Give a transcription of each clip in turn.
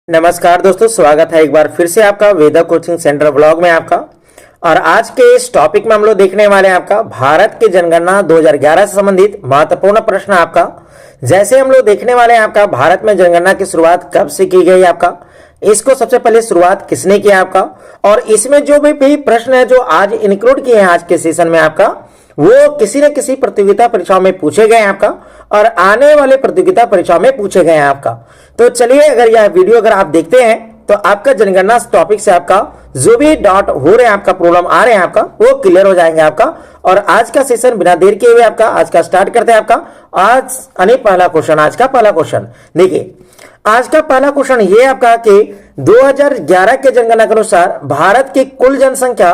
नमस्कार दोस्तों, स्वागत है एक बार फिर से आपका वेदा कोचिंग सेंटर ब्लॉग में आपका। और आज के इस टॉपिक में हम लोग देखने वाले हैं आपका भारत की जनगणना 2011 से संबंधित महत्वपूर्ण प्रश्न आपका। जैसे हम लोग देखने वाले हैं आपका भारत में जनगणना की शुरुआत कब से की गई आपका, इसको सबसे पहले शुरुआत किसने किया आपका, और इसमें जो भी प्रश्न है जो आज इंक्लूड किए हैं आज के सेशन में आपका, वो किसी न किसी प्रतियोगिता परीक्षाओं में पूछे गए हैं आपका और आने वाले प्रतियोगिता परीक्षाओं में पूछे गए हैं आपका। तो चलिए, अगर यह वीडियो अगर आप देखते हैं तो आपका जनगणना टॉपिक से आपका जो भी डाउट हो रहे हैं आपका, प्रॉब्लम आ रहे हैं आपका, वो क्लियर हो जाएंगे आपका। और आज का सेशन बिना देर किए हुए आपका आज का स्टार्ट करते हैं आपका। आज पहला क्वेश्चन, आज का पहला क्वेश्चन देखिए। आज का पहला क्वेश्चन ये आपका कि 2011 के जनगणना के अनुसार भारत की कुल जनसंख्या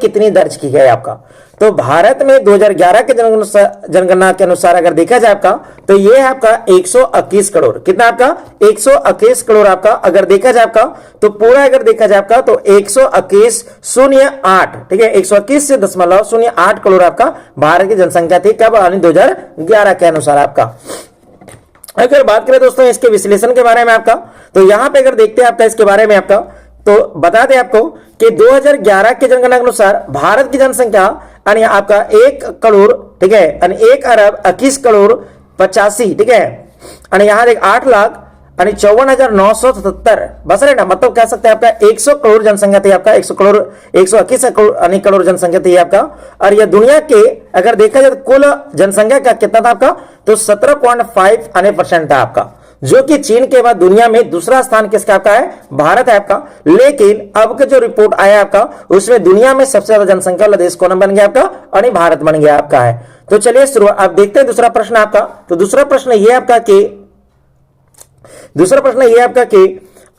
कितनी दर्ज की गई आपका। तो भारत में 2011 के जनगणना के अनुसार अगर देखा जाए आपका, तो ये है आपका 121 करोड़। कितना आपका 121 करोड़ आपका अगर देखा जाए आपका, तो पूरा अगर देखा जाए आपका तो 121.08, ठीक है, 121 से 0.08 करोड़ आपका भारत की जनसंख्या थी कब, 2011 के अनुसार आपका। अगर बात करें दोस्तों इसके विश्लेषण के बारे में आपका, तो यहां पे अगर देखते हैं आपका इसके बारे में आपका, तो बता दें आपको कि 2011 के जनगणना के अनुसार भारत की जनसंख्या आपका 1 करोड़, ठीक है, 1 अरब 21 करोड़ 85, ठीक है, और यहां 8,54,977 बस रहे ना, मतलब कह सकते हैं आपका 100 करोड़ जनसंख्या थी आपका, 100 करोड़ 121 करोड़ जनसंख्या थी आपका। और यह दुनिया के अगर देखा जाए तो कुल जनसंख्या का कितना था आपका, तो 17.5% था आपका, जो कि चीन के बाद दुनिया में दूसरा स्थान किसका आपका है, भारत है आपका। लेकिन अब का जो रिपोर्ट आया आपका, उसमें दुनिया में सबसे ज्यादा जनसंख्या वाला देश कौन बन गया आपका, और भारत बन गया आपका है। तो चलिए शुरुआत अब देखते हैं दूसरा प्रश्न आपका। तो दूसरा प्रश्न ये आपका कि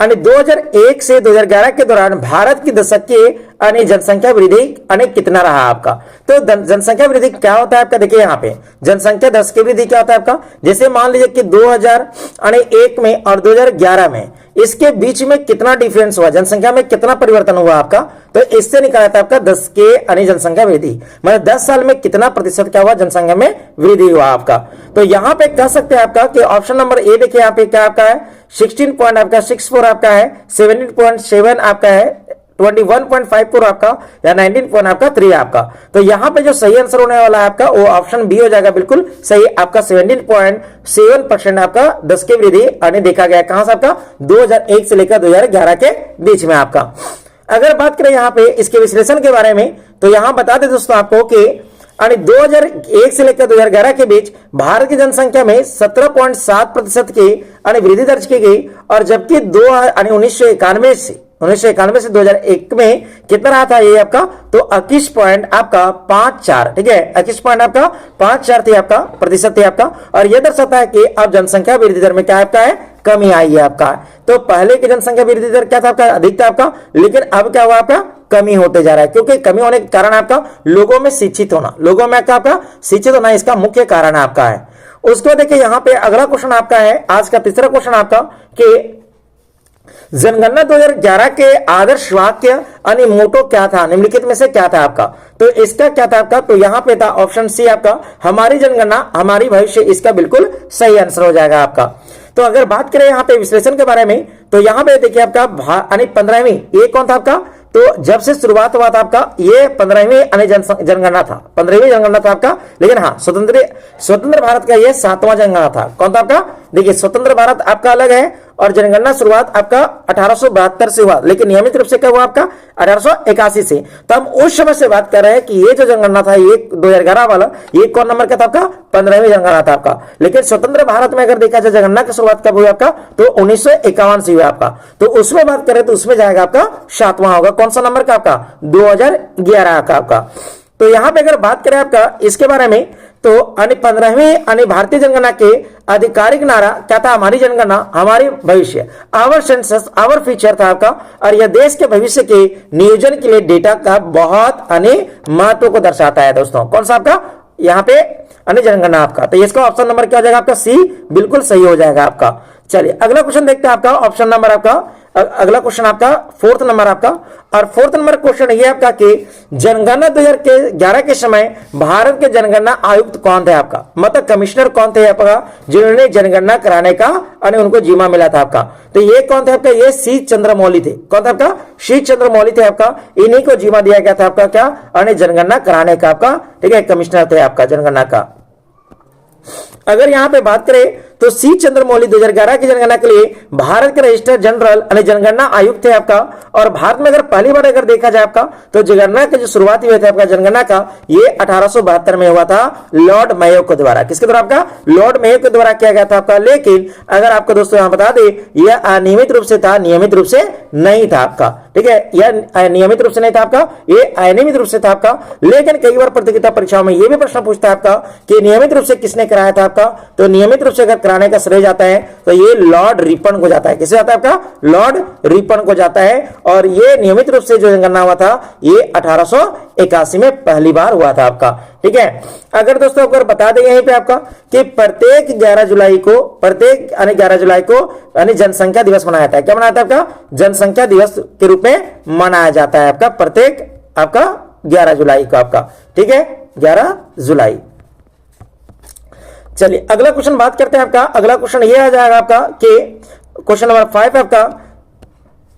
2001 से 2011 के दौरान भारत की दशक की जनसंख्या वृद्धि कितना रहा आपका। तो जनसंख्या वृद्धि क्या होता है आपका, देखिए यहाँ पे जनसंख्या दशक की वृद्धि क्या होता है आपका। जैसे मान लीजिए कि 2001 में और 2011 में इसके बीच में कितना डिफरेंस हुआ, जनसंख्या में कितना परिवर्तन हुआ आपका, तो इससे निकाला था आपका 10 के जनसंख्या वृद्धि, मतलब 10 साल में कितना प्रतिशत क्या हुआ, जनसंख्या में वृद्धि हुआ आपका। तो यहां पे कह सकते हैं आपका कि ऑप्शन नंबर ए देखिए यहाँ पे क्या आपका है, 16.64 आपका है, 17.7 आपका है, 21.54 आपका, या 19.3 आपका। तो यहां पे जो सही आंसर होने वाला है आपका वो ऑप्शन बी हो जाएगा, बिल्कुल सही आपका। 17.7% आपका 10 की वृद्धि देखा गया कहां से आपका, 2001 से लेकर 2011 के बीच में आपका। अगर बात करें यहाँ पे इसके विश्लेषण के बारे में, तो यहां बता दें दोस्तों आपको कि 2001 से लेकर 2011 के बीच भारत की जनसंख्या में 17.7% की वृद्धि दर्ज की गई, और जबकि 1991 से 2001 में कितना रहा था ये आपका, तो 21.54, ठीक है, 21.54 थी आपका प्रतिशत थी आपका। और यह दर्शाता है कि अब जनसंख्या वृद्धि दर में क्या आपका है, कमी आई है आपका। तो पहले की जनसंख्या वृद्धि दर क्या था आपका, अधिक था आपका, लेकिन अब क्या हुआ आपका, कमी होते जा रहा है, क्योंकि कमी होने के कारण आपका लोगों में शिक्षित होना, लोगों में आपका शिक्षित होना इसका मुख्य कारण आपका है। उसको देखिए यहाँ पे अगला क्वेश्चन आपका है, आज का तीसरा क्वेश्चन आपका कि जनगणना 2011 के आदर्श वाक्य मोटो क्या था, निम्नलिखित में से क्या था आपका। तो इसका क्या था आपका, तो यहां पे था ऑप्शन सी आपका, हमारी जनगणना हमारी भविष्य, इसका बिल्कुल सही आंसर हो जाएगा आपका। तो अगर बात करें यहाँ पे विश्लेषण के बारे में, तो यहाँ पे देखिए आपका 15वीं ये कौन था आपका, तो जब से शुरुआत हुआ था आपका ये 15वीं जनगणना था, 15वीं जनगणना था आपका। लेकिन हाँ, स्वतंत्र भारत का ये 7वां जनगणना था। कौन था आपका, देखिए स्वतंत्र भारत आपका अलग है, और जनगणना शुरुआत आपका 1872 से हुआ, लेकिन नियमित रूप से क्या हुआ आपका 1881 से। तो हम उस समय से बात कर रहे हैं कि ये जो जनगणना था ये 2011 वाला, ये कौन नंबर का था आपका, 15वीं जनगणना था आपका। लेकिन स्वतंत्र भारत में अगर देखा जाए जनगणना की शुरुआत कब हुई आपका, तो 1951 से हुआ आपका। तो उसमें बात करें तो उसमें जाएगा आपका 7वां होगा, कौन सा नंबर का आपका, 2011 का आपका। तो यहां पे अगर बात करें आपका इसके बारे में, तो 15वीं भारतीय जनगणना के आधिकारिक नारा क्या था, हमारी जनगणना हमारी भविष्य, आवर सेंसस आवर फ्यूचर था आपका। और यह देश के भविष्य के नियोजन के लिए डेटा का बहुत महत्व को दर्शाता है दोस्तों। कौन सा आपका यहाँ पे जनगणना आपका, तो इसका ऑप्शन नंबर क्या हो जाएगा आपका, सी बिल्कुल सही हो जाएगा आपका। चलिए अगला क्वेश्चन देखते हैं आपका, ऑप्शन नंबर आपका अगला क्वेश्चन आपका फोर्थ नंबर आपका, और फोर्थ नंबर क्वेश्चन ये आपका कि जनगणना 2011 के समय भारत के जनगणना आयुक्त कौन थे आपका, मतलब कमिश्नर कौन थे आपका जिन्होंने जनगणना कराने का और उनको जिम्मा मिला था आपका। तो ये कौन थे आपका, ये सी चंद्रमौली थे। कौन था आपका, सी चंद्रमौली थे आपका। इन्हीं को जिम्मा दिया गया था आपका क्या, और जनगणना कराने का आपका, ठीक है, कमिश्नर थे आपका जनगणना का। अगर यहां पे बात करें तो सी चंद्रमौली 2011 की जनगणना के लिए भारत के रजिस्ट्रार जनरल यानी जनगणना आयुक्त थे आपका। और भारत में अगर पहली बार अगर देखा जाए आपका तो जनगणना के जो शुरुआती हुए थे आपका जनगणना का, ये 1872 में हुआ था लॉर्ड मेयो के द्वारा। किसके द्वारा आपका, लॉर्ड मेयो के द्वारा किया गया था आपका। लेकिन अगर आपको दोस्तों यहां बता दें यह अनियमित रूप से था, नियमित रूप से नहीं था आपका, ठीक है, यह नियमित रूप से नहीं था आपका, ये अनियमित रूप से था आपका। लेकिन कई बार प्रतियोगिता परीक्षाओं में यह भी प्रश्न पूछता है आपका कि नियमित रूप से किसने कराया था आपका, तो नियमित रूप से अगर कराने का श्रेय जाता है तो ये लॉर्ड रिपन को जाता है। किसे जाता है आपका, लॉर्ड रिपन को जाता है। और ये नियमित रूप से जो जनगणना हुआ था ये 1881 में पहली बार हुआ था आपका, ठीक है। अगर दोस्तों अगर बता दें यहीं पे आपका कि प्रत्येक 11 जुलाई को, प्रत्येक 11 जुलाई को यानी जनसंख्या दिवस मनाया जाता है। क्या मनाया जाता है आपका, जनसंख्या दिवस के रूप में मनाया जाता है आपका प्रत्येक आपका 11 जुलाई को आपका, ठीक है, 11 जुलाई। चलिए अगला क्वेश्चन बात करते हैं आपका। अगला क्वेश्चन ये आ जाएगा आपका कि क्वेश्चन नंबर 5 आपका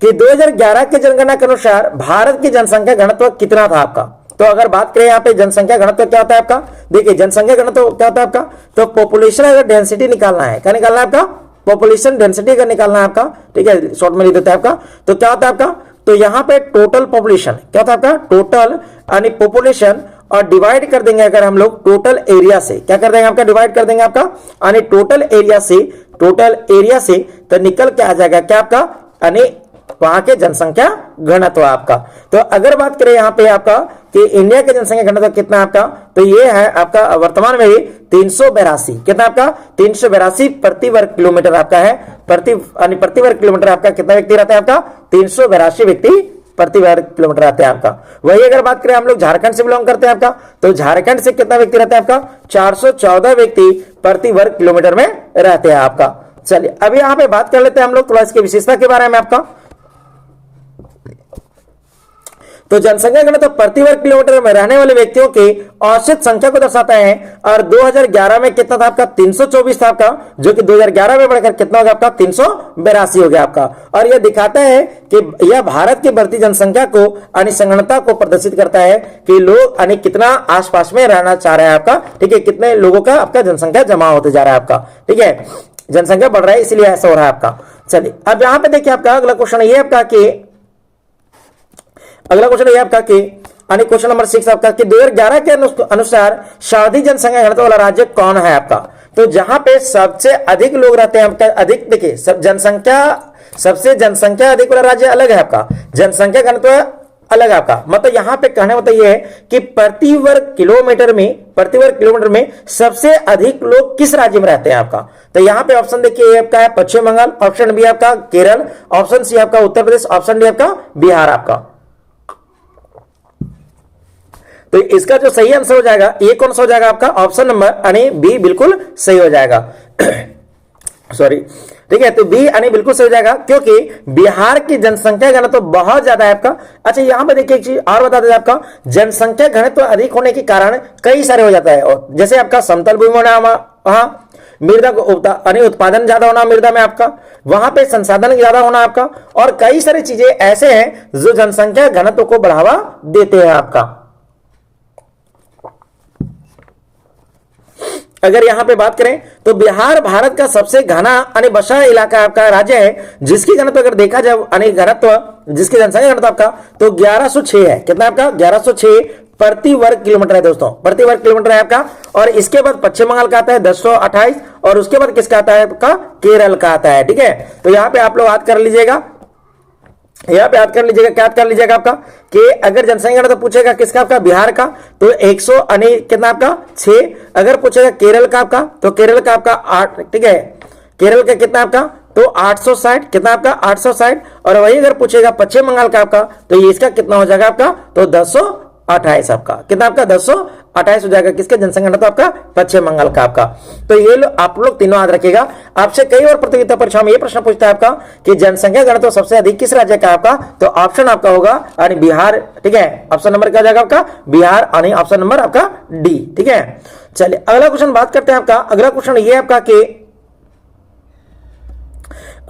कि 2011 के जनगणना के अनुसार भारत की जनसंख्या घनत्व कितना था आपका। तो अगर बात करें यहाँ पे जनसंख्या घनत्व क्या होता है आपका, देखिए जनसंख्या घनत्व क्या होता है आपका, तो पॉपुलेशन अगर डेंसिटी निकालना है, क्या निकालना है आपका, पॉपुलेशन डेंसिटी अगर निकालना है आपका, ठीक है, शॉर्ट में लिख देते हैं आपका। तो क्या होता है आपका, तो यहाँ पे टोटल पॉपुलेशन क्या होता है आपका, टोटल यानी पॉपुलेशन, और डिवाइड कर देंगे अगर हम लोग टोटल एरिया से, क्या कर देंगे आपका, डिवाइड कर देंगे आपका यानी टोटल एरिया से, टोटल एरिया से, तो निकल के आ जाएगा क्या आपका, यानी वहां के जनसंख्या घनत्व आपका। तो अगर बात करें यहाँ पे आपका कि इंडिया के जनसंख्या घनत्व कितना आपका, तो ये है आपका वर्तमान में 382, कितना आपका, 382 प्रति वर्ग किलोमीटर आपका है। प्रति वर्ग किलोमीटर आपका कितना व्यक्ति रहता है आपका, 382 व्यक्ति प्रति वर्ग किलोमीटर आते हैं आपका। वही अगर बात करें हम लोग झारखंड से बिलोंग करते हैं आपका, तो झारखंड से कितना व्यक्ति रहता है आपका, 414 व्यक्ति प्रति वर्ग किलोमीटर में रहते हैं आपका। चलिए अभी यहां पे बात कर लेते हैं हम लोग थोड़ा इसकी विशेषता के बारे में आपका। तो जनसंख्या घनत्व प्रति वर्ग किलोमीटर में रहने वाले व्यक्तियों के औसत संख्या को दर्शाता है। और 2011 में कितना था आपका, 324 था आपका, जो कि 2011 में बढ़कर कितना हो गया आपका, 382 हो गया आपका। और यह दिखाता है कि यह भारत की बढ़ती जनसंख्या को यानी संगणता को प्रदर्शित करता है कि लोग यानी कितना आसपास में रहना चाह रहे हैं आपका, ठीक है, कितने लोगों का आपका जनसंख्या जमा होते जा रहा है आपका, ठीक है, जनसंख्या बढ़ रहा है इसलिए ऐसा हो रहा है आपका। चलिए अब यहां पे देखिए आपका अगला क्वेश्चन ये आपका कि अगला क्वेश्चन ये आपका कि यानी क्वेश्चन नंबर 6 आपका कि 2011 के अनुसार सर्वाधिक जनसंख्या घनत्व वाला राज्य कौन है आपका। तो जहां पे सबसे अधिक लोग रहते हैं आपका, अधिक देखिए सबसे जनसंख्या अधिक वाला राज्य अलग है आपका, जनसंख्या घनत्व अलग आपका। मतलब यहां पे कहने मतलब ये है कि प्रति वर्ग किलोमीटर में सबसे अधिक लोग किस राज्य में रहते हैं आपका। तो यहां पे ऑप्शन देखिए आपका है पश्चिम बंगाल, ऑप्शन बी आपका केरल, ऑप्शन सी आपका उत्तर प्रदेश, ऑप्शन डी आपका बिहार आपका। तो इसका जो सही आंसर हो जाएगा ये कौन सा हो जाएगा आपका, ऑप्शन नंबर यानी बी बिल्कुल सही हो जाएगा। सॉरी, ठीक है, तो बी यानी बिल्कुल सही हो जाएगा क्योंकि बिहार की जनसंख्या घनत्व तो बहुत ज्यादा है आपका। अच्छा यहां पे देखिए एक चीज और बता दें आपका, जनसंख्या घनत्व तो अधिक होने के कारण कई सारे हो जाता है, और जैसे आपका समतल भूमि होना वहां, मृदा यानी उत्पादन ज्यादा होना मृदा में आपका, वहां पे संसाधन ज्यादा होना आपका, और कई सारी चीजें ऐसे हैं जो जनसंख्या घनत्व को बढ़ावा देते हैं आपका। अगर यहां पे बात करें तो बिहार भारत का सबसे घना यानी बसा इलाका आपका राज्य है, जिसकी घनत्व अगर देखा जाए यानी घनत्व जिसकी जनसंख्या घनत्व आपका तो 1106 है। कितना आपका, 1106 प्रति वर्ग किलोमीटर है दोस्तों, प्रति वर्ग किलोमीटर है आपका। और इसके बाद पश्चिम बंगाल का आता है 1028, और उसके बाद किसका आता है आपका, केरल का आता है, ठीक है। तो यहां पे आप लोग याद कर लीजिएगा, यहां पे याद कर लीजिएगा, क्या याद कर लीजिएगा आपका कि अगर जनसंख्या तो पूछेगा किसका आपका, बिहार का, तो 100 कितना आपका 6। अगर पूछेगा केरल का आपका तो केरल का आपका 8, ठीक है, केरल का कितना आपका तो 860, कितना आपका 860। और वही अगर पूछेगा पश्चिम बंगाल का आपका तो ये इसका कितना हो जाएगा आपका, तो 1028 आपका, कितना आपका 28 हो जाएगा किसका, जनसंख्या घनत्व आपका पश्चिम बंगाल का आपका। तो ये आप लोग तीनों याद रखिएगा। आपसे कई बार प्रतियोगिता परीक्षा में ये प्रश्न पूछता है आपका कि जनसंख्या घनत्व सबसे अधिक किस राज्य का आपका, तो ऑप्शन आपका होगा यानी बिहार, ठीक है। ऑप्शन नंबर क्या जाएगा आपका, बिहार, यानी ऑप्शन नंबर आपका डी, ठीक है। चलिए अगला क्वेश्चन बात करते हैं आपका। अगला क्वेश्चन ये आपका कि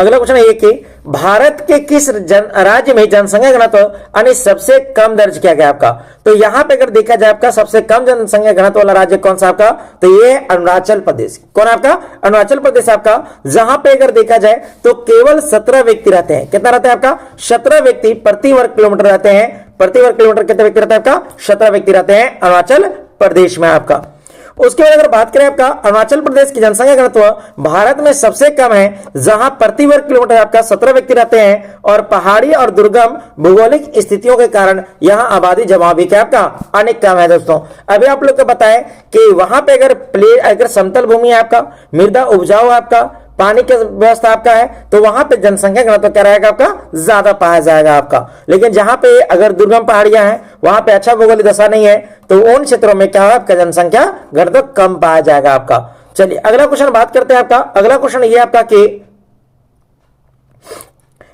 अगला क्वेश्चन है कि भारत के किस राज्य में जनसंख्या घनत्व यानी सबसे कम दर्ज किया गया आपका। तो यहां पे अगर देखा जाए आपका सबसे कम जनसंख्या घनत्व वाला राज्य कौन सा आपका, तो ये है अरुणाचल प्रदेश। कौन आपका, अरुणाचल प्रदेश आपका। जहां पे अगर देखा जाए तो केवल 17 व्यक्ति रहते हैं। कितना रहते हैं आपका, 17 व्यक्ति प्रति वर्ग किलोमीटर रहते हैं। प्रति वर्ग किलोमीटर कितने व्यक्ति रहते हैं आपका, 17 व्यक्ति रहते हैं अरुणाचल प्रदेश में आपका। उसके बाद अगर बात करें आपका अरुणाचल प्रदेश की जनसंख्या घनत्व भारत में सबसे कम है, जहां प्रति वर्ग किलोमीटर आपका 17 व्यक्ति रहते हैं, और पहाड़ी और दुर्गम भौगोलिक स्थितियों के कारण यहां आबादी जमाव भी क्या आपका अनेक कम है दोस्तों। अभी आप लोग को बताएं कि वहां पे अगर समतल भूमि है आपका, मृदा उपजाऊ आपका, पानी की व्यवस्था आपका है, तो वहां पे जनसंख्या घनत्व क्या रहेगा आपका, ज्यादा पाया जाएगा आपका। लेकिन जहां पे अगर दुर्गम पहाड़ियां हैं, वहां पे अच्छा भौगोलिक दशा नहीं है, तो उन क्षेत्रों में क्या होगा आपका जनसंख्या घनत्व कम पाया जाएगा आपका। चलिए अगला क्वेश्चन बात करते हैं आपका। अगला क्वेश्चन ये आपका कि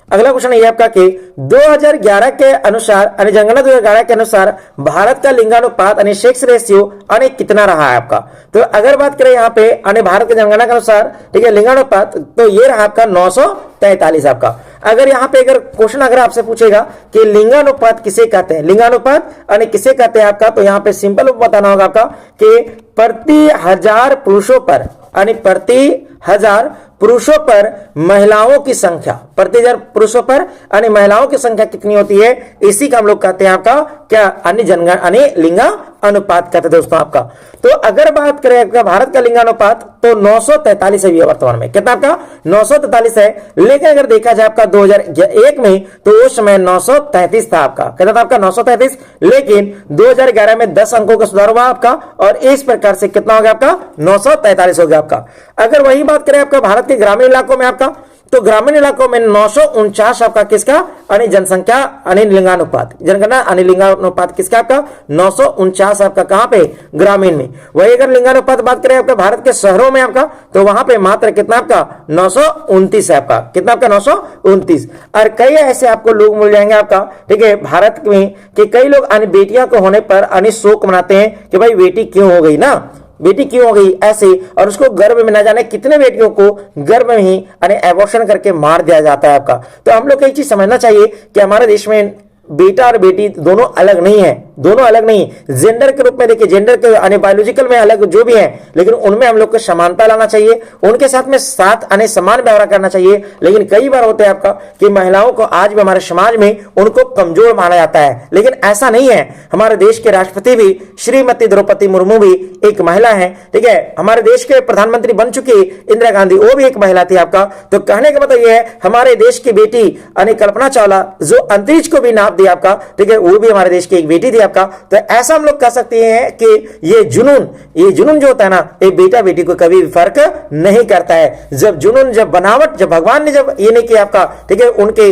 अगला क्वेश्चन ये आपका कि 2011 के अनुसार यानी जनगणना 2011 के अनुसार भारत का लिंगानुपात यानी सेक्स रेशियो यानी कितना रहा है आपका। तो अगर बात करें यहाँ पे यानी भारत की जनगणना के अनुसार, ठीक है, लिंगानुपात, तो ये रहा आपका 943 आपका। अगर यहाँ पे अगर क्वेश्चन अगर आपसे पूछेगा कि लिंगानुपात किसे कहते हैं, लिंगानुपात यानी किसे कहते हैं आपका, तो यहाँ पे सिंपल बताना होगा आपका कि प्रति 1000 पुरुषों पर यानी प्रति 1000 पुरुषों पर महिलाओं की संख्या, प्रति 1000 पुरुषों पर यानी महिलाओं की संख्या कितनी होती है, इसी का हम लोग कहते हैं आपका क्या, अन्य जनगणना यानी लिंगा अनुपात कहते हैं दोस्तों आपका। तो अगर बात करें आपका भारत का लिंगानुपात तो 943 है वर्तमान में। कितना आपका 943 है। लेकिन अगर देखा जाए आपका 2001 में तो उस समय 933 था आपका। कितना था आपका 933। लेकिन 2011 में 10 अंकों का सुधार हुआ आपका, और इस प्रकार से कितना हो गया आपका 943 हो गया आपका। अगर वही बात करें आपका भारत के ग्रामीण इलाकों में आपका, तो ग्रामीण इलाकों में 949 आपका किसका यानी जनसंख्या यानी लिंगानुपात, जनगणना यानी लिंगानुपात किसका आपका 949 आपका कहां पे, ग्रामीण में। वही अगर लिंगानुपात बात करें आपका भारत के शहरों में आपका, तो वहां पे मात्र कितना आपका 929 है आपका। कितना आपका 929। और कई ऐसे आपको लोग मिल जाएंगे आपका, ठीक है, भारत में कि कई लोग यानी बेटियां को होने पर यानी शोक मनाते हैं कि भाई बेटी क्यों हो गई ना, बेटी क्यों हो गई ऐसे, और उसको गर्भ में न जाने कितने बेटियों को गर्भ में ही यानी एबॉर्शन करके मार दिया जाता है आपका। तो हम लोग को एक चीज समझना चाहिए कि हमारे देश में बेटा और बेटी दोनों अलग नहीं है, दोनों अलग नहीं। जेंडर के रूप में देखिए, जेंडर के यानी बायोलॉजिकल में अलग जो भी है, लेकिन उनमें हम लोग को समानता लाना चाहिए, उनके साथ में साथ यानी समान व्यवहार करना चाहिए। लेकिन कई बार होता है आपका कि महिलाओं को आज भी हमारे समाज में उनको कमजोर माना जाता है, लेकिन ऐसा नहीं है। हमारे देश के राष्ट्रपति भी श्रीमती द्रौपदी मुर्मू भी एक महिला है, ठीक है। हमारे देश के प्रधानमंत्री बन चुकी इंदिरा गांधी, वो भी एक महिला थी आपका। तो कहने का मतलब यह है हमारे देश की बेटी यानी कल्पना चावला जो अंतरिक्ष को भी नाप दिया आपका, ठीक है, वो भी हमारे देश की एक बेटी थी आपका। तो ऐसा हम लोग कह सकते हैं कि ये जुनून जो होता है ना, ये बेटा बेटी को कभी फर्क नहीं करता है। जब जुनून, जब बनावट, जब भगवान ने जब ये नहीं किया आपका, ठीक है, उनके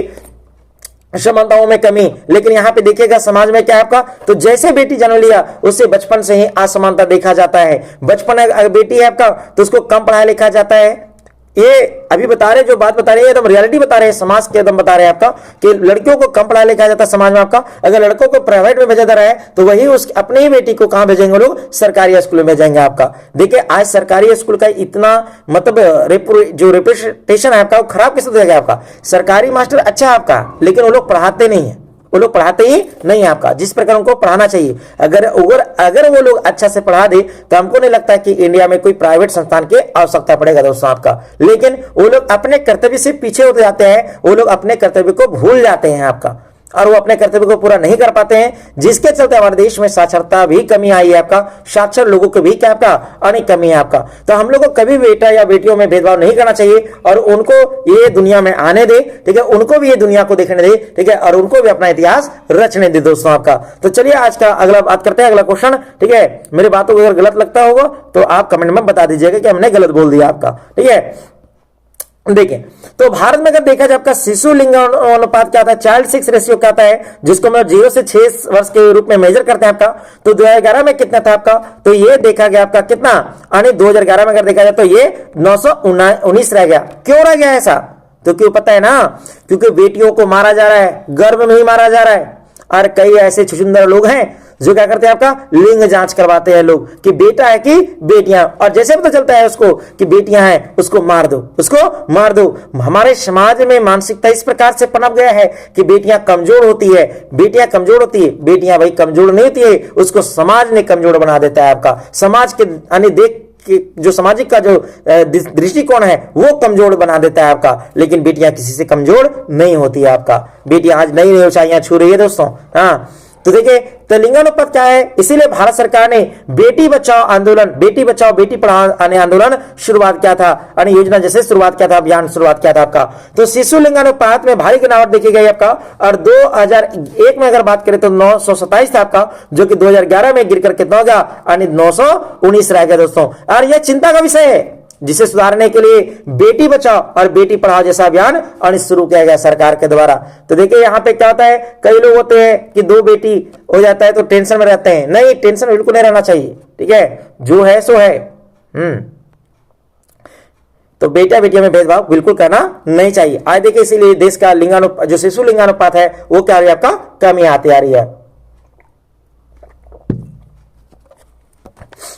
समानताओं में कमी, लेकिन यहां पे देखिएगा समाज में क्या है आपका, तो जैसे बेटी जन्म लिया उससे बचपन से ही असमानता देखा जाता है। बचपन अगर बेटी है आपका तो उसको कम पढ़ाया लिखा जाता है। ये अभी बता रहे, जो बात बता रहे हैं एकदम रियलिटी बता रहे हैं, समाज के एकदम बता रहे हैं आपका कि लड़कियों को कम पढ़ाया लिखा जाता है समाज में आपका। अगर लड़कों को प्राइवेट में भेजा जा रहा है तो वही उस अपने ही बेटी को कहां भेजेंगे लोग, सरकारी स्कूल में भेजेंगे आपका। देखिए आज सरकारी स्कूल का इतना मतलब जो रेपुटेशन है आपका वो खराब किस तरह आपका। सरकारी मास्टर अच्छा है आपका, लेकिन वो लोग पढ़ाते नहीं है, वो लोग पढ़ाते ही नहीं है आपका, जिस प्रकार उनको पढ़ाना चाहिए। अगर वो लोग अच्छा से पढ़ा दे तो हमको नहीं लगता कि इंडिया में कोई प्राइवेट संस्थान की आवश्यकता पड़ेगा दोस्तों आपका। लेकिन वो लोग अपने कर्तव्य से पीछे होते जाते हैं, वो लोग अपने कर्तव्य को भूल जाते हैं आपका, और वो अपने कर्तव्य को पूरा नहीं कर पाते हैं, जिसके चलते हमारे देश में साक्षरता भी कमी आई है आपका, साक्षर लोगों की भी क्या आपका अनेक कमी है आपका। तो हम लोग को कभी बेटा या बेटियों में भेदभाव नहीं करना चाहिए, और उनको ये दुनिया में आने दे, ठीक है, उनको भी ये दुनिया को देखने दे, ठीक है, और उनको भी अपना इतिहास रचने दे दोस्तों आपका। तो चलिए आज का अगला बात करते हैं, अगला क्वेश्चन, ठीक है। मेरी बातों को अगर गलत लगता होगा तो आप कमेंट में बता दीजिएगा कि हमने गलत बोल दिया आपका, ठीक है। देखिए, तो भारत में अगर देखा जाए आपका शिशु लिंग अनुपात क्या आता है, चाइल्ड सेक्स रेशियो क्या आता है, जिसको हम 0 से 6 वर्ष के रूप में मेजर करते हैं आपका। तो 2011 में कितना था आपका, तो ये देखा गया आपका कितना, यानी 2011 में अगर देखा जाए तो ये 919 रह गया। क्यों रह गया ऐसा, तो क्यों पता है ना, क्योंकि बेटियों को मारा जा रहा है, गर्भ में ही मारा जा रहा है। और कई ऐसे छुछुंदर लोग हैं जो क्या करते हैं आपका, लिंग जांच करवाते हैं लोग कि बेटा है कि बेटियां, और जैसे पता चलता है उसको कि बेटियां हैं, उसको मार दो, उसको मार दो। हमारे समाज में मानसिकता इस प्रकार से पनप गया है कि बेटियां कमजोर होती है, बेटियां कमजोर होती है। बेटियां भाई कमजोर नहीं होती है, उसको समाज ने कमजोर बना देता है आपका। समाज के यानी देख जो सामाजिक का जो दृष्टिकोण है वो कमजोर बना देता है आपका। लेकिन बेटियां किसी से कमजोर नहीं होती है आपका। बेटियां आज नई नई ऊंचाइयां छू रही है दोस्तों। हाँ, तो देखिए, तो लिंगानुपात क्या है, इसीलिए भारत सरकार ने बेटी बचाओ आंदोलन, बेटी बचाओ बेटी पढ़ाओ आंदोलन शुरुआत किया था, यानी योजना जैसे शुरुआत किया था, अभियान शुरुआत किया था आपका। तो शिशु लिंगानुपात में भारी गिरावट देखी गई आपका। और 2001 में अगर बात करें तो 927 था आपका, जो कि 2011 में गिर कर कितना हो गया, यानी 919 रह गया दोस्तों। और यह चिंता का विषय है, जिसे सुधारने के लिए बेटी बचाओ और बेटी पढ़ाओ जैसा अभियान शुरू किया गया सरकार के द्वारा। तो देखिए यहाँ पे क्या होता है, कई लोग होते हैं कि 2 बेटी हो जाता है तो टेंशन में रहते हैं। नहीं, टेंशन बिल्कुल नहीं रहना चाहिए, ठीक है, जो है सो है। तो बेटा बेटियों में भेदभाव बिल्कुल करना नहीं चाहिए। आज देखिए, इसीलिए देश का लिंगानुपात, जो शिशु लिंगानुपात है वो क्या आ रही है आपका, कमी आती आ रही है।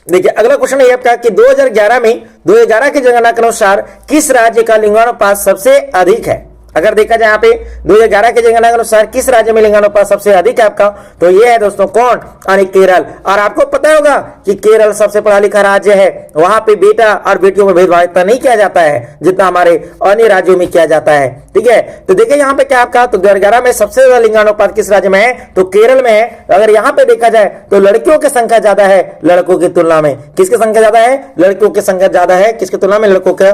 देखिए, अगला क्वेश्चन है आपका कि 2011 की जनगणना के अनुसार किस राज्य का लिंगानुपात सबसे अधिक है। अगर देखा जाए यहाँ पे 2011 के जनगणना के अनुसार किस राज्य में लिंगानुपात सबसे अधिक है आपका, तो ये है दोस्तों कौन, यानी केरल। और आपको पता होगा कि केरल सबसे पढ़ा लिखा राज्य है, वहां पे बेटा और बेटियों में भेदभाव इतना नहीं किया जाता है जितना हमारे अन्य राज्यों में किया जाता है, ठीक है। तो देखिए यहाँ पे क्या आपका, तो 2011 में सबसे ज्यादा लिंगानुपात किस राज्य में है, तो केरल में है। अगर यहाँ पे देखा जाए तो लड़कियों की संख्या ज्यादा है लड़कों की तुलना में। किसकी संख्या ज्यादा है, लड़कियों की संख्या ज्यादा है किसकी तुलना में, लड़कों का।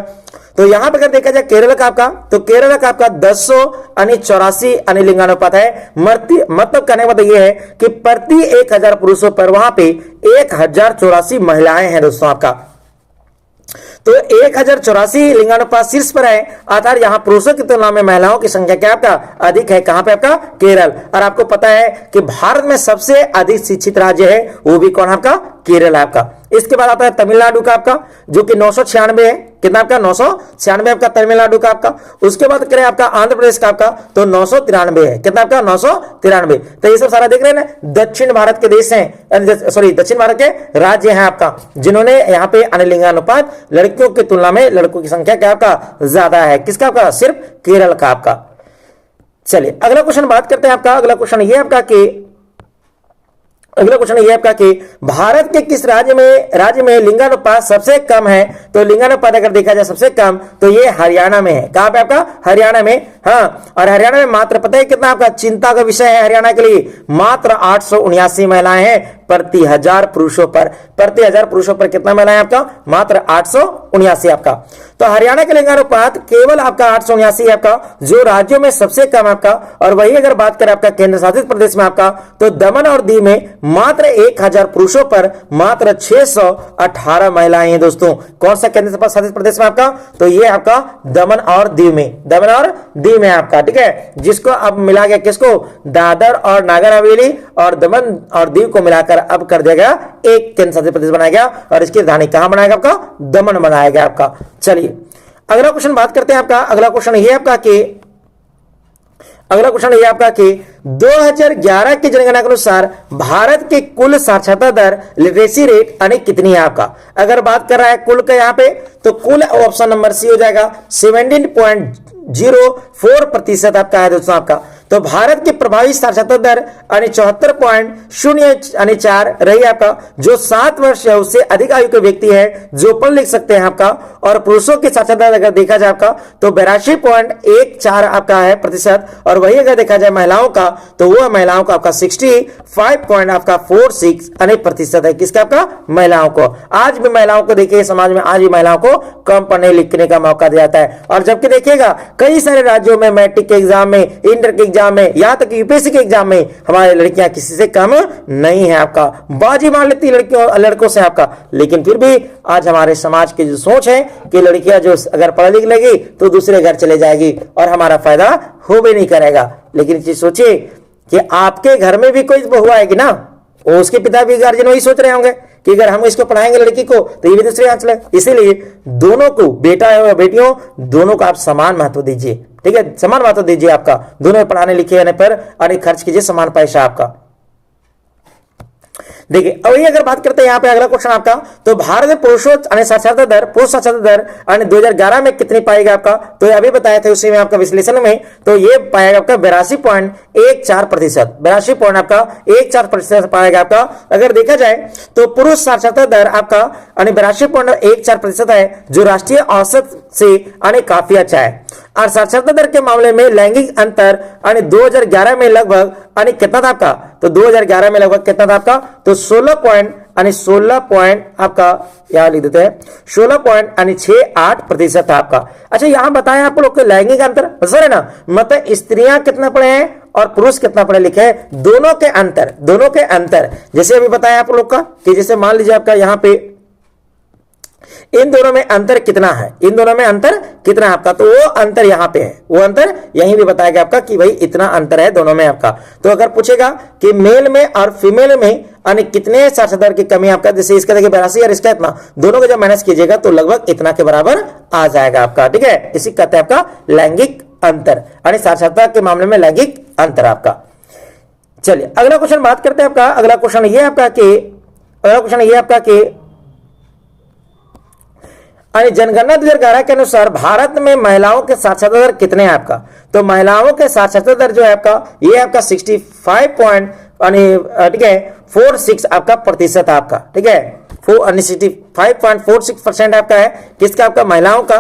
तो यहां पर अगर देखा जाए केरल का आपका, तो केरल का आपका 1084 लिंगानुपात है। मतलब कहने का मतलब यह है कि प्रति 1000 पुरुषों पर वहां पे 1084 महिलाएं हैं दोस्तों आपका। तो 1084 लिंगानुपात शीर्ष पर है, अर्थात यहां पुरुषों की तुलना में महिलाओं की संख्या क्या आपका अधिक है। कहां पे आपका, केरल। और आपको पता है कि भारत में सबसे अधिक शिक्षित राज्य है वो भी कौन आपका, केरल आपका। इसके बाद आता है तमिलनाडु का आपका, जो कि 996 है। कितना आपका, 996 आपका तमिलनाडु का आपका। उसके बाद करें आपका आंध्र प्रदेश का आपका, तो 993 है। कितना आपका, 993। तो ये सब सारा देख रहे हैं ना, दक्षिण भारत के देश हैं, सॉरी दक्षिण भारत के राज्य हैं आपका, जिन्होंने यहाँ पे लिंगानुपात लड़कियों की तुलना में लड़कों की संख्या क्या आपका ज्यादा है। किसका आपका, सिर्फ केरल का आपका। चलिए अगला क्वेश्चन बात करते हैं आपका। अगला क्वेश्चन ये आपका कि भारत के किस राज्य में लिंगानुपात सबसे कम है। तो लिंगानुपात अगर देखा जाए सबसे कम, तो ये हरियाणा में है। कहां पे आपका, हरियाणा में। हाँ, और हरियाणा में मात्र पता है कितना आपका, चिंता का विषय है हरियाणा के लिए, मात्र 879 महिलाएं हैं प्रति 1000 पुरुषों पर। प्रति 1000 पुरुषों पर कितना महिलाएं आपका, मात्र 879 आपका। तो हरियाणा के लिंगानुपात केवल आपका 879 आपका, जो राज्यों में सबसे कम आपका। और वही अगर बात करें आपका केंद्र शासित प्रदेश में आपका, तो दमन और दीव में मात्र 1000 पुरुषों पर मात्र 618 महिलाएं हैं दोस्तों। कौन सा केंद्र शासित प्रदेश में आपका, तो ये आपका दमन और दीव में आपका, ठीक है। जिसको अब मिला गया किसको, दादर और नागर हवेली और दमन और दीव को मिलाकर अब कर दिया गया एक केंद्र शासित प्रदेश बनाया गया। और इसकी राजधानी कहां बनाया गया आपका, दमन बनाया गया आपका। चलिए अगला क्वेश्चन बात करते हैं आपका। अगला क्वेश्चन ये आपका कि 2011 की जनगणना के अनुसार भारत के कुल साक्षरता दर, लिटरेसी रेट यानी कितनी है आपका। अगर बात कर रहा है कुल का यहाँ पे, तो कुल ऑप्शन नंबर सी हो जाएगा 17.04% आपका है दोस्तों आपका। तो भारत की प्रभावी साक्षरता दर 74.04 रही आपका। जो 7 वर्ष या उससे अधिक आयु के व्यक्ति है जो पढ़ लिख सकते हैं आपका। और पुरुषों की साक्षरता दर अगर देखा जाए आपका, तो 82.14 आपका है प्रतिशत। और वही अगर देखा जाए महिलाओं का, तो वह महिलाओं का आपका 65.46 प्रतिशत है। किसका आपका, महिलाओं को। आज भी महिलाओं को देखिए, समाज में आज भी महिलाओं को कम पढ़ने लिखने का मौका दिया जाता है। और जबकि देखिएगा कई सारे राज्यों में मैट्रिक के एग्जाम में, इंटर के एग्जाम में, यहाँ तक यूपीएससी के एग्जाम में हमारी लड़कियां किसी से कम नहीं है आपका, बाजी मार लेती लड़कियों लड़कों से आपका। लेकिन फिर भी आज हमारे समाज की जो सोच है कि लड़कियां जो अगर पढ़ लिख लेगी तो दूसरे घर चले जाएगी और हमारा फायदा हो भी नहीं करेगा। लेकिन चीज सोचिए कि आपके घर में भी कोई बहू आएगी ना, और उसके पिता भी गार्जियन वही सोच रहे होंगे कि अगर हम इसको पढ़ाएंगे लड़की को तो ये भी दूसरे यहाँ चले। इसीलिए दोनों को, बेटा और बेटियों दोनों को आप समान महत्व दीजिए, ठीक है, समान महत्व दीजिए आपका, दोनों में पढ़ाने लिखे पर और खर्च कीजिए समान पैसा आपका। देखिए अब ये अगर बात करते हैं यहाँ पे अगला क्वेश्चन आपका, तो भारत में पुरुषों साक्षरता दर, पुरुष साक्षरता दर 2011 में कितनी पाएगा आपका, तो ये अभी बताया था उसी में आपका विश्लेषण में, तो ये पाएगा आपका 82.14%, 82.14% पाएगा आपका। अगर देखा जाए तो पुरुष साक्षरता दर आपका 82.14% है, जो राष्ट्रीय औसत से काफी अच्छा है। और साक्षरता दर के मामले में लैंगिक अंतर 2011 में लगभग कितना था आपका, तो 2011 में लगभग कितना था आपका, तो 16 पॉइंट आपका यहां लिख देते हैं 16.68% था आपका। अच्छा यहां बताया आप लोग लैंगिक अंतर सर है ना, मतलब स्त्रियां कितना पढ़े हैं और पुरुष कितना पढ़े लिखे हैं, दोनों के अंतर जैसे अभी बताया आप लोग का कि जैसे मान लीजिए आपका यहाँ पे इन दोनों में अंतर कितना है, इन दोनों में अंतर कितना है आपका, तो वो अंतर यहाँ पे है, वो अंतर यहीं भी बताया गया आपका कि भाई इतना अंतर है दोनों में आपका। तो अगर पूछेगा कि मेल में और फीमेल में कितने साक्षरता दर की कमी आपका, जैसे इसका देखिए 82 और इसका इतना, दोनों को जब माइनस कीजिएगा तो लगभग इतना के बराबर आ जाएगा आपका, ठीक है। इसी कहते हैं आपका लैंगिक अंतर, यानी साक्षरता के मामले में लैंगिक अंतर आपका। चलिए अगला क्वेश्चन बात करते हैं आपका। अगला क्वेश्चन ये आपका कि जनगणना 2011 के अनुसार भारत में महिलाओं के साक्षरता दर कितने हैं आपका, तो महिलाओं के साक्षरता दर जो है आपका ये आपका 65.46 आपका प्रतिशत आपका, ठीक है, 65.46% आपका है किसका, आपका महिलाओं का।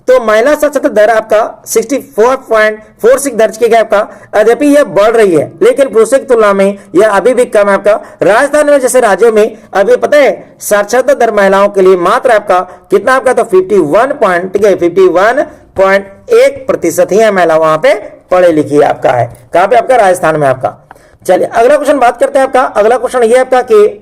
तो महिला साक्षरता दर आपका 64.46 दर्ज की गई आपका। यद्यपि यह बढ़ रही है लेकिन पुरुषों की तुलना में यह अभी भी कम है आपका। राजस्थान में जैसे राज्यों में अभी पता है साक्षरता दर महिलाओं के लिए मात्र आपका कितना आपका, तो 51.1% ही है महिला वहां पे पढ़े लिखी आपका है, कहां पे आपका, राजस्थान में आपका। चलिए अगला क्वेश्चन बात करते हैं आपका। अगला क्वेश्चन ये आपका कि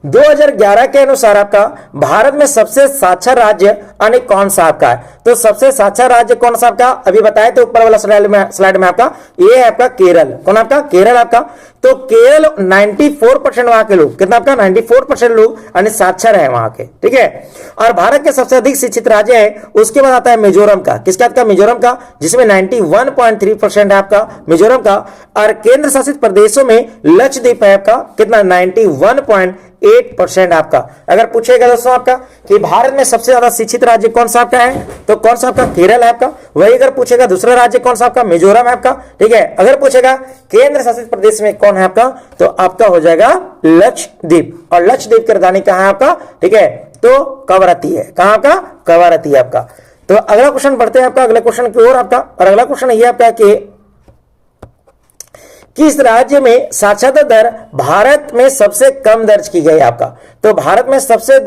2011 के अनुसार आपका भारत में सबसे साक्षर राज्य कौन सा आपका है, तो सबसे साक्षर राज्य कौन सा आपका अभी बताया, तो ऊपर वाला स्लाइड में आपका ये है आपका केरल, कौन आपका, केरल आपका। तो केरल 94% वहां के लोग, कितना आपका 94% लोग साक्षर है वहां के, ठीक है। और भारत के सबसे अधिक शिक्षित राज्य है, उसके बाद आता है मिजोरम का, किसका आपका, मिजोरम का, जिसमें 91.3% है आपका मिजोरम का। और केंद्र शासित प्रदेशों में लक्षद्वीप है आपका, कितना 91.8% आपका। अगर पूछेगा दोस्तों आपका कि भारत में सबसे ज्यादा शिक्षित राज्य कौन सा आपका है, तो कौन सा आपका, केरल है आपका। वही अगर पूछेगा दूसरा राज्य कौन सा आपका, मिजोरम है आपका, ठीक है। अगर पूछेगा केंद्र शासित प्रदेश में कौन है आपका, तो आपका हो जाएगा लक्षद्वीप। और लक्षद्वीप की राजधानी कहां है आपका, ठीक है, तो कवरत्ती है, कहां आपका, कवरत्ती है आपका। तो अगला क्वेश्चन बढ़ते हैं आपका अगले क्वेश्चन की ओर आपका। और अगला क्वेश्चन ये आपका कि किस राज्य में साक्षरता दर भारत में सबसे कम दर्ज की गई आपका, तो भारत में सबसे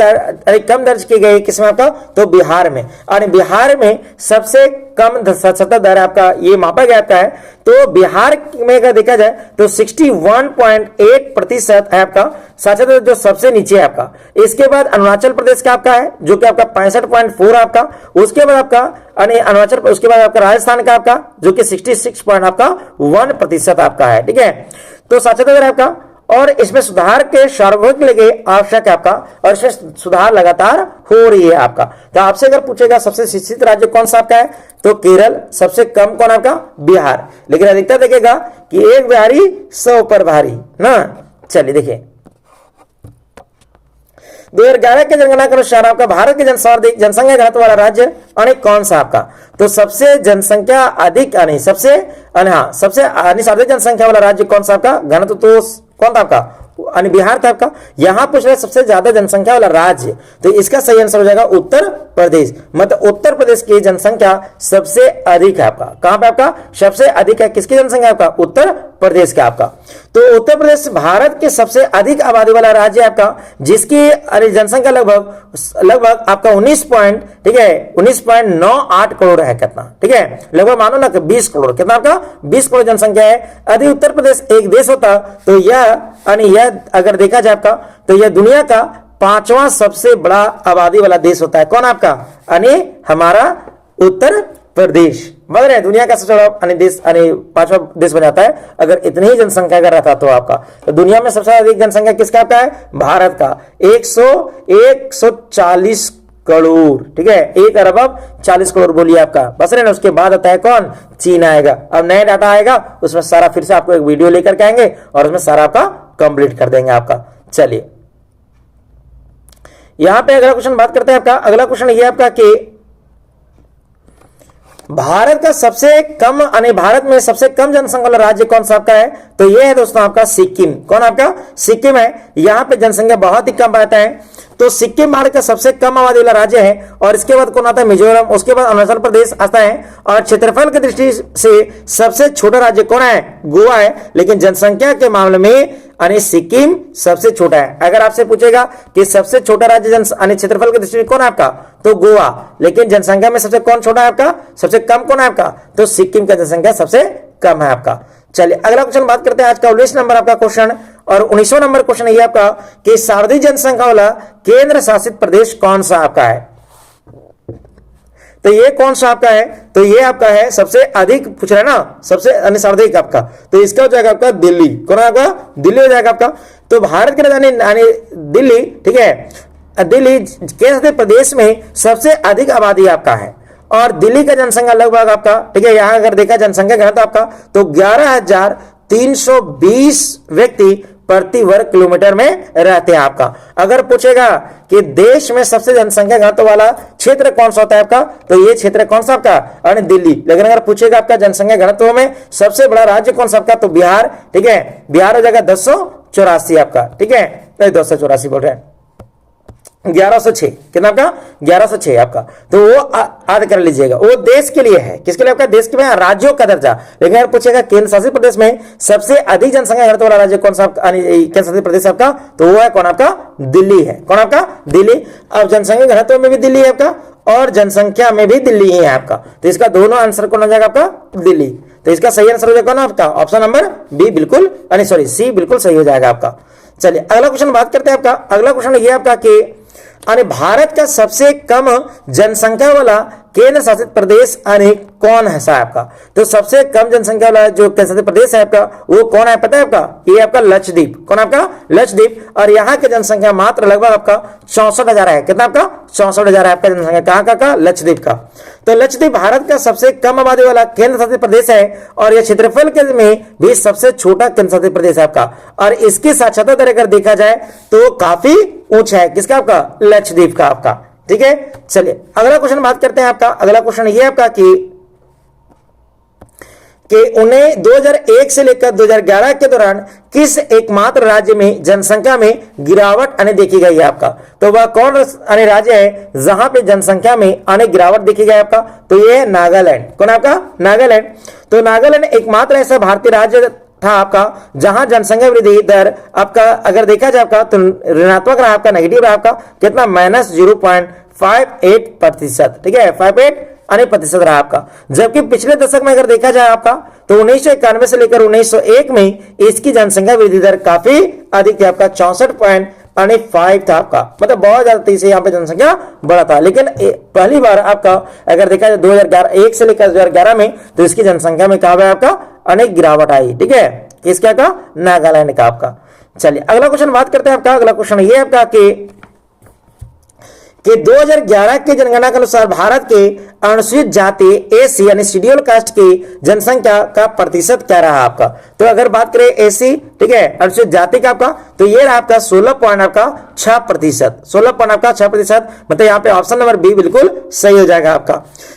कम दर्ज की गई किसमें आपका, तो बिहार में। और बिहार में सबसे कम साक्षरता दर आपका ये मापा गया आपका है, तो बिहार में अगर देखा जाए तो 61.8% है आपका साक्षरता दर, जो सबसे नीचे है आपका। इसके बाद अरुणाचल प्रदेश का आपका है जो कि आपका 65.4 आपका। उसके बाद आपका अरुणाचल, उसके बाद आपका राजस्थान का आपका जो कि 66.1% आपका है, ठीक है। तो साक्षरता दर आपका, और इसमें सुधार के सार्वभौमिक लिए आवश्यक है आपका, और इसमें सुधार लगातार हो रही है आपका। तो आपसे अगर पूछेगा सबसे शिक्षित राज्य कौन सा आपका है, तो केरल, सबसे कम कौन आपका, बिहार। लेकिन अधिकतर देखेगा कि एक बिहारी 100 पर भारी ना। चलिए देखिए 2011 के जनगणना के अनुसार आपका भारत के जनसंख्या घनत्व वाला राज्य कौन सा आपका, तो सबसे जनसंख्या अधिक सबसे सर्वाधिक जनसंख्या वाला राज्य कौन सा आपका, घनत्व तो कौन था आपका, बिहार था आपका। यहां पूछ रहे सबसे ज्यादा जनसंख्या वाला राज्य, तो इसका सही आंसर हो जाएगा उत्तर प्रदेश। मतलब उत्तर प्रदेश की जनसंख्या सबसे अधिक है आपका, कहां पे आपका सबसे अधिक है, किसकी जनसंख्या आपका, उत्तर प्रदेश का आपका। तो उत्तर प्रदेश भारत के सबसे अधिक आबादी वाला राज्य है आपका, जिसकी जनसंख्या लगभग आपका 19 पॉइंट, ठीक है, 19.98 करोड़ है। कितना, ठीक है, लगभग मानो ना 20 करोड़, कितना आपका 20 करोड़ जनसंख्या है। यदि उत्तर प्रदेश एक देश होता तो यह अगर देखा जाए आपका, तो यह दुनिया का 5वां सबसे बड़ा आबादी वाला देश होता है। कौन आपका, हमारा उत्तर प्रदेश, समझ रहे हैं, दुनिया का सबसे बड़ा देश 5वां देश बन जाता है अगर इतनी ही जनसंख्या का रहता तो आपका। तो दुनिया में सबसे अधिक जनसंख्या किसका आपका है, भारत का, 140 करोड़, ठीक है, 1 अरब 40 करोड़ बोलिए आपका, बस रहे ना। उसके बाद आता है कौन, चीन आएगा। अब नया डाटा आएगा उसमें सारा फिर से आपको एक वीडियो लेकर के आएंगे और उसमें सारा आपका कंप्लीट कर देंगे आपका। चलिए यहां पे अगला क्वेश्चन बात करते हैं आपका। अगला क्वेश्चन ये आपका कि भारत का सबसे कम भारत में सबसे कम जनसंख्या वाला राज्य कौन सा आपका है, तो ये है दोस्तों आपका सिक्किम। कौन आपका, सिक्किम है। यहां पे जनसंख्या बहुत ही कम रहता है। तो सिक्किम भारत का सबसे कम आबादी वाला राज्य है। और इसके बाद कौन आता है, मिजोरम, उसके बाद अरुणाचल प्रदेश आता है। और क्षेत्रफल की दृष्टि से सबसे छोटा राज्य कौन है, गोवा है। लेकिन जनसंख्या के मामले में सिक्किम सबसे छोटा है। अगर आपसे पूछेगा कि सबसे छोटा राज्य क्षेत्रफल की दृष्टि से कौन है आपका, तो गोवा। लेकिन जनसंख्या में सबसे कौन छोटा है आपका, सबसे कम कौन है आपका, तो सिक्किम का जनसंख्या सबसे कम है आपका। चलिए अगला क्वेश्चन बात करते हैं। आज का 19 नंबर आपका क्वेश्चन और 19वां नंबर क्वेश्चन ये आपका कि सर्वाधिक जनसंख्या वाला केंद्र शासित प्रदेश कौन सा आपका है। तो ये कौन सा आपका है, तो ये आपका है सबसे अधिक पूछ रहा है ना, सबसे सर्वाधिक आपका, तो इसका हो जाएगा आपका दिल्ली। कौन आपका, दिल्ली हो जाएगा आपका। तो भारत की राजधानी दिल्ली, ठीक है, दिल्ली केंद्र प्रदेश में सबसे अधिक आबादी आपका है। और दिल्ली का जनसंख्या लगभग आपका, ठीक है, यहां अगर देखा जनसंख्या घनत्व आपका तो 11,320 व्यक्ति प्रति वर्ग किलोमीटर में रहते हैं आपका। अगर पूछेगा कि देश में सबसे जनसंख्या घनत्व वाला क्षेत्र कौन सा होता है आपका, तो ये क्षेत्र कौन सा आपका, अरे दिल्ली। लेकिन अगर पूछेगा आपका जनसंख्या घनत्व में सबसे बड़ा राज्य कौन सा आपका, तो बिहार, ठीक है, बिहार हो जाएगा 284 आपका, ठीक है, 284 बोल रहे हैं, 1106, कितना आपका 1106 आपका। तो वो याद कर लीजिएगा, वो देश के लिए है, किसके लिए आपका, देश के लिए, राज्यों का दर्जा। लेकिन अगर पूछेगा केंद्र शासित प्रदेश में सबसे अधिक जनसंख्या घनत्व वाला राज्य कौन सा, केंद्र शासित प्रदेश आपका, तो वो है कौन आपका, दिल्ली है। कौन आपका, दिल्ली। अब जनसंख्या घनत्व में भी दिल्ली है आपका और जनसंख्या में भी दिल्ली ही है आपका। तो इसका दोनों आंसर कौन हो जाएगा आपका, दिल्ली। तो इसका सही आंसर हो जाएगा ना आपका ऑप्शन नंबर बी, बिल्कुल सी बिल्कुल सही हो जाएगा आपका। चलिए अगला क्वेश्चन बात करते हैं आपका। अगला क्वेश्चन ये आपका कि भारत का सबसे कम जनसंख्या वाला केंद्र शासित प्रदेश कौन है सा आपका, तो सबसे कम जनसंख्या वाला जो केंद्र शासित प्रदेश है आपका वो कौन है पता है आपका, ये आपका लक्षद्वीप। कौन आपका, लक्षद्वीप। और यहाँ की जनसंख्या मात्र लगभग आपका 64,000 है। कितना आपका, 64,000 है आपका जनसंख्या। कहाँ का, लक्षद्वीप का। तो लक्षद्वीप भारत का सबसे कम आबादी वाला केंद्र शासित प्रदेश है और यह क्षेत्रफल के में भी सबसे छोटा केंद्र शासित प्रदेश है आपका। और इसकी साक्षरता दर अगर देखा जाए तो काफी ऊंचा है, किसका आपका, लक्षद्वीप का आपका, ठीक है। चलिए अगला क्वेश्चन बात करते हैं आपका। अगला क्वेश्चन ये आपका कि उन्हें 2001 से लेकर 2011 के दौरान किस एकमात्र राज्य में जनसंख्या में गिरावट देखी गई है आपका, तो वह कौन राज्य है जहां पे जनसंख्या में गिरावट देखी गई आपका, तो ये है नागालैंड। कौन आपका, नागालैंड। तो नागालैंड एकमात्र ऐसा भारतीय राज्य था आपका जहां जनसंख्या वृद्धि दर आपका अगर देखा जाए आपका तो ऋणात्मक रहा आपका, नेगेटिव रहा आपका, कितना, -0.58%, ठीक है, 58% रहा आपका। जबकि पिछले दशक में अगर देखा जाए आपका तो 1991 से लेकर 1901 में इसकी जनसंख्या वृद्धि दर काफी अधिक थी आपका, 64.5 था आपका, मतलब बहुत ज्यादा तेजी से यहाँ पे जनसंख्या बढ़ा था। लेकिन पहली बार आपका अगर देखा जाए 2001 से लेकर 2011 में तो इसकी जनसंख्या में कहा गया आपका अनेक गिरावट आई, ठीक है, किसका का, नागालैंड का आपका। चलिए अगला क्वेश्चन बात करते हैं आपका। अगला क्वेश्चन ये आपका कि 2011 की जनगणना के अनुसार भारत के अनुसूचित जाति एसी यानी शेड्यूल कास्ट की जनसंख्या का प्रतिशत क्या रहा आपका, तो अगर बात करें एसी, ठीक है, अनुसूचित जाति का आपका, तो ये रहा आपका 16.6%, 16.6%, मतलब यहाँ पे ऑप्शन नंबर बी बिल्कुल सही हो जाएगा आपका।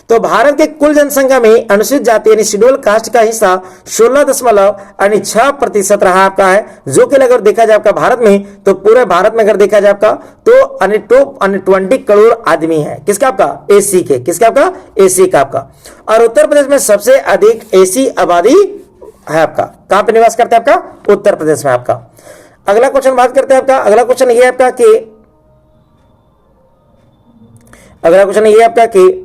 तो भारत के कुल जनसंख्या में अनुसूचित जाति यानी शेड्यूल कास्ट का हिस्सा 16.6% रहा आपका है, जो कि अगर देखा जाए आपका भारत में तो पूरे भारत में अगर देखा जाए आपका तो 20 करोड़ आदमी है, किसका आपका, एसी के, किसका आपका, एसी का आपका। और उत्तर प्रदेश में सबसे अधिक एसी आबादी है आपका, कहां पे निवास करते हैं आपका, उत्तर प्रदेश में आपका। अगला क्वेश्चन बात करते हैं आपका, अगला क्वेश्चन ये है आपका कि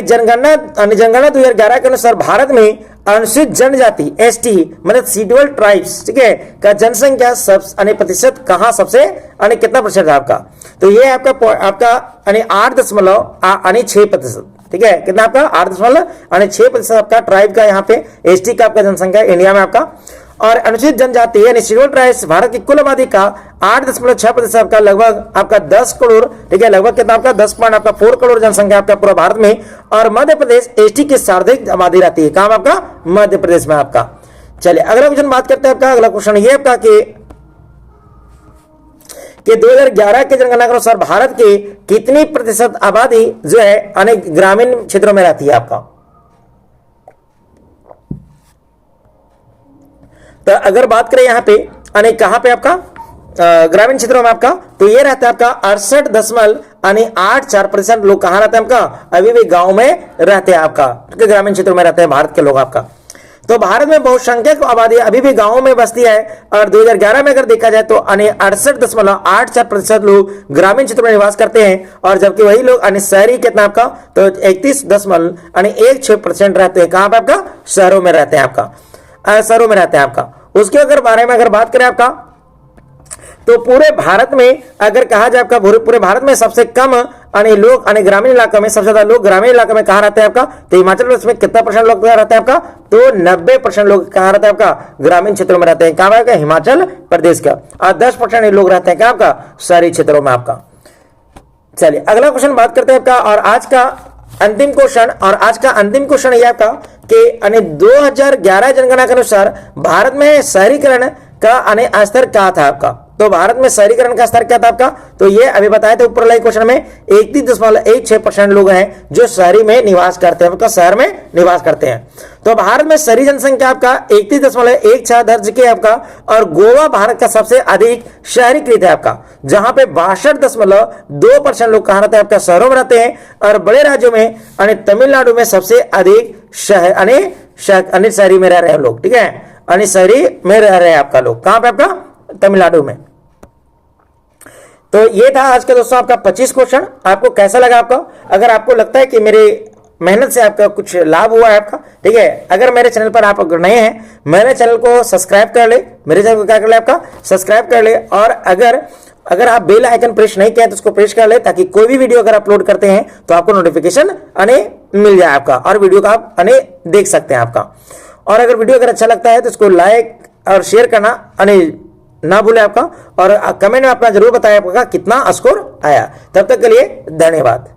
जनगणना 2011 के अनुसार भारत में अनुसूचित जनजाति एसटी मतलब शेड्यूल ट्राइब्स, ठीक है, का जनसंख्या प्रतिशत कहां सबसे कितना प्रतिशत है आपका, तो ये आपका 8.6%, ठीक है, कितना आपका 8.6% आपका ट्राइब का यहाँ पे एसटी का आपका जनसंख्या इंडिया में आपका। और अनुसूचित जनजाति यानी शेड्यूल ट्राइब्स भारत की कुल आबादी का 8.6% आपका, लगभग आपका 10 करोड़, ठीक है, लगभग कितना आपका 10.4 करोड़ जनसंख्या आपका पूरा भारत में। और मध्य प्रदेश एसटी की सर्वाधिक आबादी रहती है, कहां आपका, मध्य प्रदेश में आपका। चलिए अगला क्वेश्चन बात करते हैं आपका, अगला क्वेश्चन ये आपका कि 2011 के जनगणना के अनुसार भारत की कितनी प्रतिशत आबादी जो है अनेक ग्रामीण क्षेत्रों में रहती है आपका। तो अगर बात करें यहाँ पे अनेक कहां पे आपका ग्रामीण क्षेत्रों में आपका, तो ये रहता है आपका 68.84% लोग कहां रहते हैं आपका, अभी भी गांव में रहते हैं आपका, ग्रामीण क्षेत्रों में रहते हैं भारत के लोग आपका। तो भारत में बहुसंख्यक आबादी अभी भी गांवों में बसती है। और 2011 में अगर देखा जाए तो 68.84% लोग ग्रामीण क्षेत्र में निवास करते हैं, और जबकि वही लोग शहरी कितना आपका, तो 31.16% रहते हैं, कहां पे आपका, शहरों में रहते हैं आपका, शहरों में रहते हैं आपका। उसके अगर बारे में अगर बात करें आपका, तो पूरे भारत में अगर कहा जाए आपका, पूरे भारत में सबसे कम लोग ग्रामीण इलाकों में, सबसे ज्यादा लोग ग्रामीण इलाकों में कहां रहते हैं आपका, तो हिमाचल प्रदेश में कितना % लोग रहते हैं आपका, तो 90% लोग कहां रहते हैं आपका, ग्रामीण क्षेत्रों में रहते हैं, कहां आपका, हिमाचल प्रदेश का। और 10% लोग रहते हैं क्या आपका, शहरी क्षेत्रों में आपका। चलिए अगला क्वेश्चन बात करते हैं आपका, और आज का अंतिम क्वेश्चन यह आपका कि 2011 जनगणना के अनुसार भारत में शहरीकरण का स्तर क्या था आपका, तो भारत में शहरीकरण का स्तर क्या था आपका, तो ये अभी बताए थे ऊपर वाले क्वेश्चन में 31.16% लोग हैं जो शहरी में निवास करते हैं, मतलब शहर में निवास करते हैं। तो भारत में शहरी जनसंख्या आपका 31.16 दर्ज की आपका, और गोवा भारत का सबसे अधिक शहरीकृत है आपका, जहां पे 62.2% लोग कहां रहते हैं आपका, शहरों में रहते हैं। और बड़े राज्यों में तमिलनाडु में सबसे अधिक शहरी में रह रहे हैं लोग, ठीक है, शहरी में रह रहे हैं आपका लोग, कहां पे आपका, तमिलनाडु में। तो ये था आज का दोस्तों आपका 25 क्वेश्चन। आपको कैसा लगा आपका, अगर आपको लगता है कि मेरे मेहनत से आपका कुछ लाभ हुआ है आपका, ठीक है, अगर मेरे चैनल पर आप नए हैं, मेरे चैनल को सब्सक्राइब कर ले, मेरे चैनल को क्या कर ले आपका, सब्सक्राइब कर ले। और अगर आप बेल आइकन प्रेस नहीं किया तो उसको प्रेस कर ले, ताकि कोई भी वीडियो अगर अपलोड करते हैं तो आपको नोटिफिकेशन मिल जाए आपका, और वीडियो का आप देख सकते हैं आपका। और अगर वीडियो अगर अच्छा लगता है तो इसको लाइक और शेयर करना ना भूले आपका, और कमेंट में अपना जरूर बताएं आपका कितना स्कोर आया। तब तक के लिए धन्यवाद।